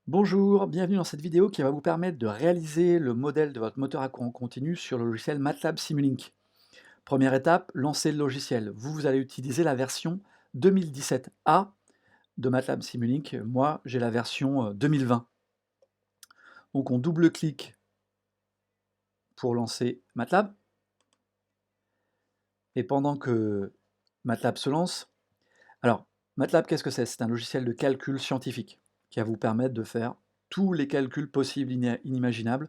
Bonjour, bienvenue dans cette vidéo qui va vous permettre de réaliser le modèle de votre moteur à courant continu sur le logiciel MATLAB Simulink. Première étape, lancer le logiciel. Vous allez utiliser la version 2017A de MATLAB Simulink. Moi, j'ai la version 2020. Donc on double-clique pour lancer MATLAB. Et pendant que MATLAB se lance, alors MATLAB, qu'est-ce que c'est? C'est un logiciel de calcul scientifique qui va vous permettre de faire tous les calculs possibles, inimaginables,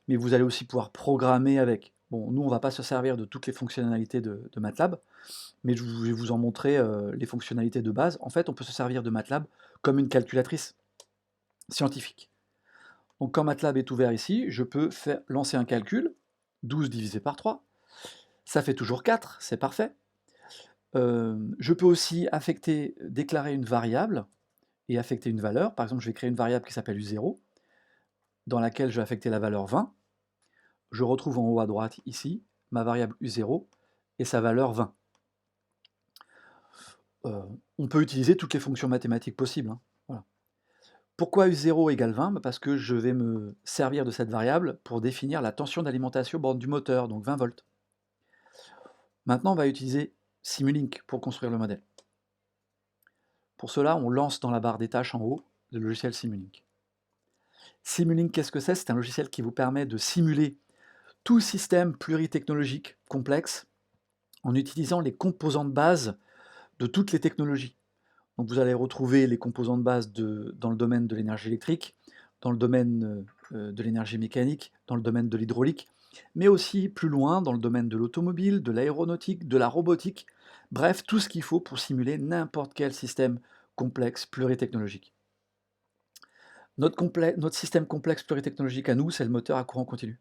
mais vous allez aussi pouvoir programmer avec. Bon, nous, on ne va pas se servir de toutes les fonctionnalités de MATLAB, mais je vais vous en montrer les fonctionnalités de base. En fait, on peut se servir de MATLAB comme une calculatrice scientifique. Donc, quand MATLAB est ouvert ici, je peux lancer un calcul, 12 divisé par 3, ça fait toujours 4, c'est parfait. Je peux aussi déclarer une variable et affecter une valeur. Par exemple, je vais créer une variable qui s'appelle U0, dans laquelle je vais affecter la valeur 20. Je retrouve en haut à droite ici ma variable U0 et sa valeur 20. On peut utiliser toutes les fonctions mathématiques possibles, hein. Voilà. Pourquoi U0 égale 20? Parce que je vais me servir de cette variable pour définir la tension d'alimentation borne du moteur, donc 20 volts. Maintenant, on va utiliser Simulink pour construire le modèle. Pour cela, on lance dans la barre des tâches en haut le logiciel Simulink. Simulink, qu'est-ce que c'est? C'est un logiciel qui vous permet de simuler tout système pluritechnologique complexe en utilisant les composants de base de toutes les technologies. Donc vous allez retrouver les composants de base dans le domaine de l'énergie électrique, dans le domaine de l'énergie mécanique, dans le domaine de l'hydraulique, mais aussi plus loin dans le domaine de l'automobile, de l'aéronautique, de la robotique, bref, tout ce qu'il faut pour simuler n'importe quel système complexe pluritechnologique. Notre système complexe pluritechnologique à nous, c'est le moteur à courant continu.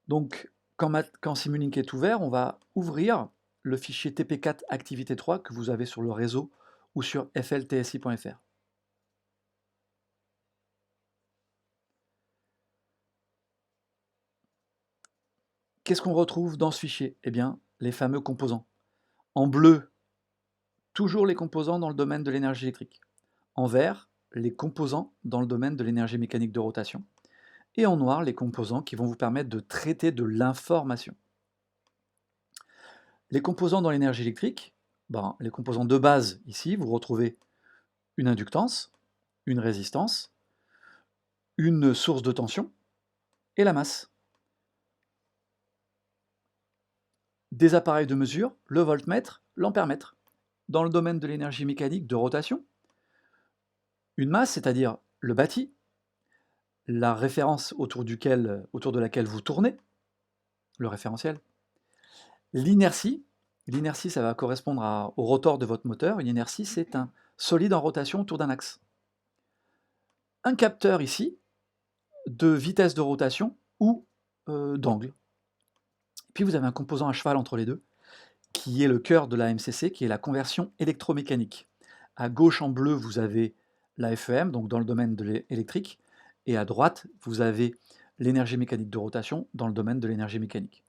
Donc, quand Simulink est ouvert, on va ouvrir le fichier TP4 Activité 3 que vous avez sur le réseau ou sur fltsi.fr. Qu'est-ce qu'on retrouve dans ce fichier? Eh bien, les fameux composants. En bleu, toujours les composants dans le domaine de l'énergie électrique. En vert, les composants dans le domaine de l'énergie mécanique de rotation. Et en noir, les composants qui vont vous permettre de traiter de l'information. Les composants dans l'énergie électrique, les composants de base, ici, vous retrouvez une inductance, une résistance, une source de tension et la masse. Des appareils de mesure, le voltmètre, l'ampèremètre. Dans le domaine de l'énergie mécanique de rotation, une masse, c'est-à-dire le bâti, la référence autour de laquelle vous tournez, le référentiel. L'inertie, ça va correspondre au rotor de votre moteur. Une inertie, c'est un solide en rotation autour d'un axe. Un capteur ici, de vitesse de rotation ou d'angle. Puis vous avez un composant à cheval entre les deux, qui est le cœur de la MCC, qui est la conversion électromécanique. À gauche en bleu, vous avez la FEM, donc dans le domaine de l'électrique, et à droite, vous avez l'énergie mécanique de rotation dans le domaine de l'énergie mécanique.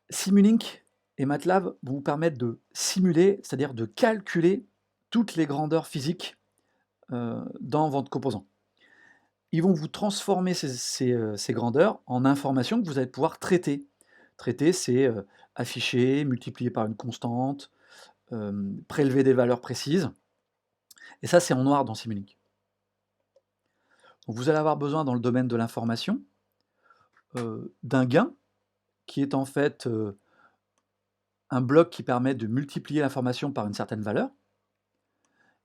Simulink et MATLAB vont vous permettre de simuler, c'est-à-dire de calculer toutes les grandeurs physiques dans votre composant. Ils vont vous transformer ces grandeurs en informations que vous allez pouvoir traiter. Traiter, c'est afficher, multiplier par une constante, prélever des valeurs précises. Et ça, c'est en noir dans Simulink. Donc vous allez avoir besoin dans le domaine de l'information d'un gain qui est en fait un bloc qui permet de multiplier l'information par une certaine valeur.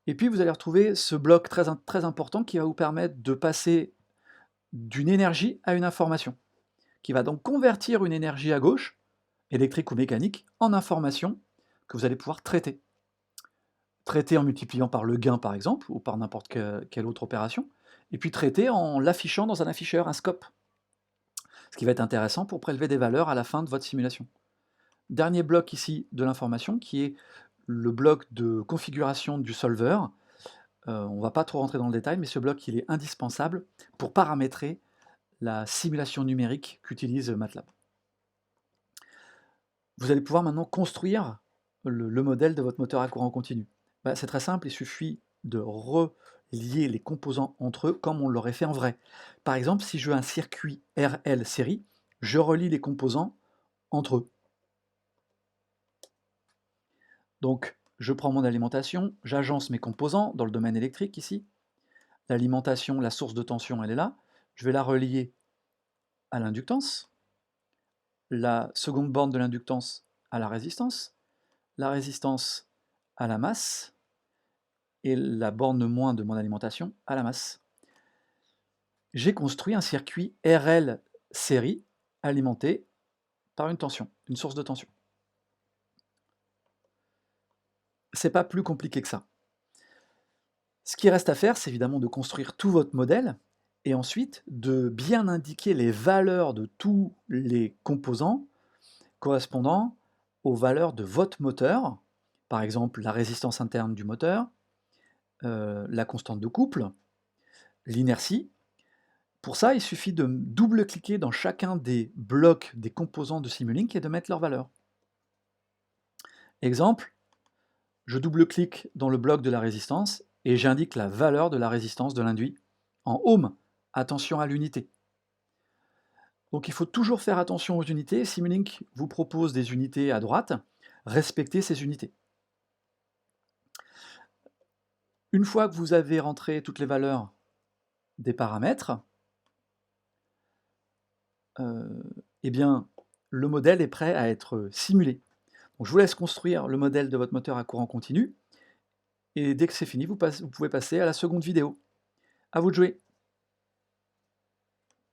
Et puis vous allez retrouver ce bloc très important qui va vous permettre de passer d'une énergie à une information, qui va donc convertir une énergie à gauche, électrique ou mécanique, en information que vous allez pouvoir traiter. Traiter en multipliant par le gain par exemple, ou par n'importe quelle autre opération, et puis traiter en l'affichant dans un afficheur, un scope. Ce qui va être intéressant pour prélever des valeurs à la fin de votre simulation. Dernier bloc ici de l'information qui est le bloc de configuration du solver. On ne va pas trop rentrer dans le détail, mais ce bloc il est indispensable pour paramétrer la simulation numérique qu'utilise MATLAB. Vous allez pouvoir maintenant construire le modèle de votre moteur à courant continu. C'est très simple, il suffit de relier les composants entre eux comme on l'aurait fait en vrai. Par exemple, si je veux un circuit RL série, je relie les composants entre eux. Donc, je prends mon alimentation, j'agence mes composants dans le domaine électrique ici. L'alimentation, la source de tension, elle est là. Je vais la relier à l'inductance. La seconde borne de l'inductance à la résistance. La résistance à la masse. Et la borne moins de mon alimentation à la masse. J'ai construit un circuit RL série alimenté par une tension, une source de tension. C'est pas plus compliqué que ça. Ce qui reste à faire, c'est évidemment de construire tout votre modèle et ensuite de bien indiquer les valeurs de tous les composants correspondant aux valeurs de votre moteur, par exemple la résistance interne du moteur, la constante de couple, l'inertie. Pour ça, il suffit de double-cliquer dans chacun des blocs des composants de Simulink et de mettre leurs valeurs. Exemple, je double-clique dans le bloc de la résistance et j'indique la valeur de la résistance de l'induit en ohm. Attention à l'unité. Donc il faut toujours faire attention aux unités. Simulink vous propose des unités à droite. Respectez ces unités. Une fois que vous avez rentré toutes les valeurs des paramètres, eh bien, le modèle est prêt à être simulé. Donc, je vous laisse construire le modèle de votre moteur à courant continu. Et dès que c'est fini, vous pouvez passer à la seconde vidéo. À vous de jouer.